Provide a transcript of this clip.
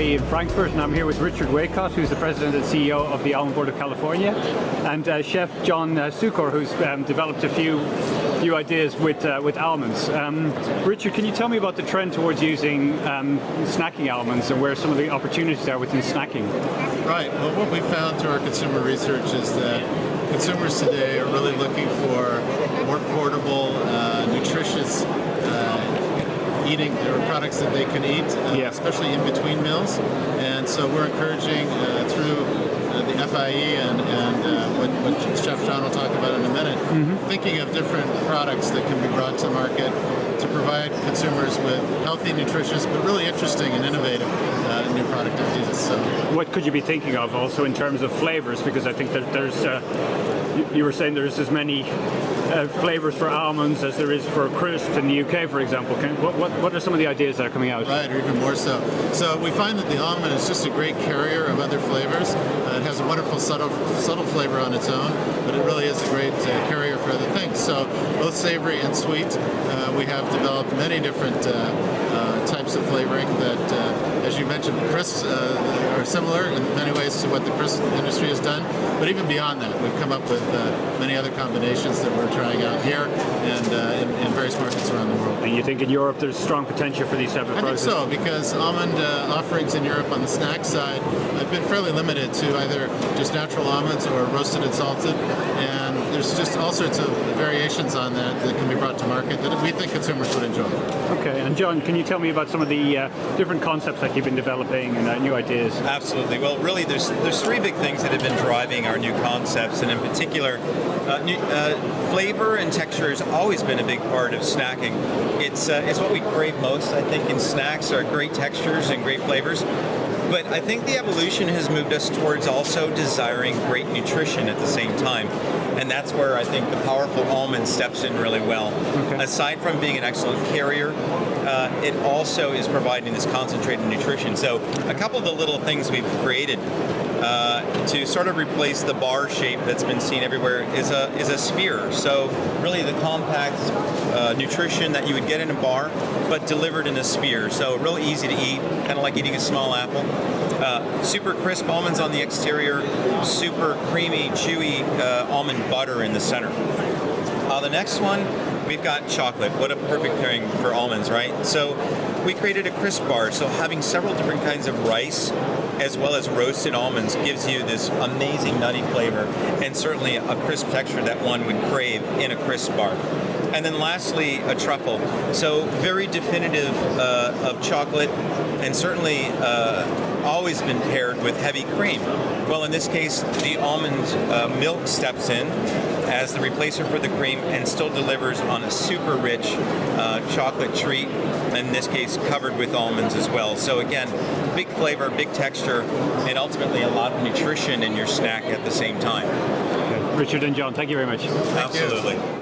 IFIE in Frankfurt, and I'm here with Richard Waycott, who's the President and CEO of the Almond Board of California, and Chef John Sukor, who's developed a few ideas with almonds. Richard, can you tell me about the trend towards using snacking almonds and where some of the opportunities are within snacking? Right. Well, what we found through our consumer research is that consumers today are really looking for more portable, nutritious eating products that they can eat, especially in between meals. And so we're encouraging through the FIE and what Chef John will talk about in a minute, thinking of different products that can be brought to market to provide consumers with healthy, nutritious, but really interesting and innovative new product ideas. So, what could you be thinking of also in terms of flavors? Because I think that there's, you were saying there's as many flavors for almonds as there is for crisps in the UK, for example. What are some of the ideas that are coming out? Right, or even more so. So we find that the almond is just a great carrier of other flavors. It has a wonderful subtle flavor on its own, but it really is a great carrier for other things. So both savory and sweet, we have developed many different types of flavoring that, as you mentioned, crisps are similar in many ways to what the crisp industry has done. But even beyond that, we've come up with many other combinations that we're trying out here and in various markets around the world. And you think in Europe there's strong potential for these type of products? I think so, because almond offerings in Europe on the snack side have been fairly limited to either just natural almonds or roasted and salted. And there's just all sorts of variations on that can be brought to market that we think consumers would enjoy. Okay, and John, can you tell me about some of the different concepts that you've been developing and new ideas? Absolutely. Well, really, there's three big things that have been driving our new concepts, and in particular, flavor and texture has always been a big part of snacking. It's what we crave most, I think, in snacks are great textures and great flavors. But I think the evolution has moved us towards also desiring great nutrition at the same time. And that's where I think the powerful almond steps in really well. Okay. Aside from being an excellent carrier, it also is providing this concentrated nutrition. So a couple of the little things we've created to sort of replace the bar shape that's been seen everywhere is a sphere. So really the compact nutrition that you would get in a bar, but delivered in a sphere. So real easy to eat, kind of like eating a small apple. Super crisp almonds on the exterior, super creamy, chewy almond butter in the center. The next one, we've got chocolate. What a perfect pairing for almonds, right? So we created a crisp bar. So having several different kinds of rice as well as roasted almonds gives you this amazing nutty flavor and certainly a crisp texture that one would crave in a crisp bar. And then lastly, a truffle. So very definitive of chocolate and certainly always been paired with heavy cream. Well, in this case, the almond milk steps in as the replacer for the cream and still delivers on a super rich chocolate treat, in this case covered with almonds as well. So again, big flavor, big texture, and ultimately a lot of nutrition in your snack at the same time. Okay. Richard and John, thank you very much. Absolutely.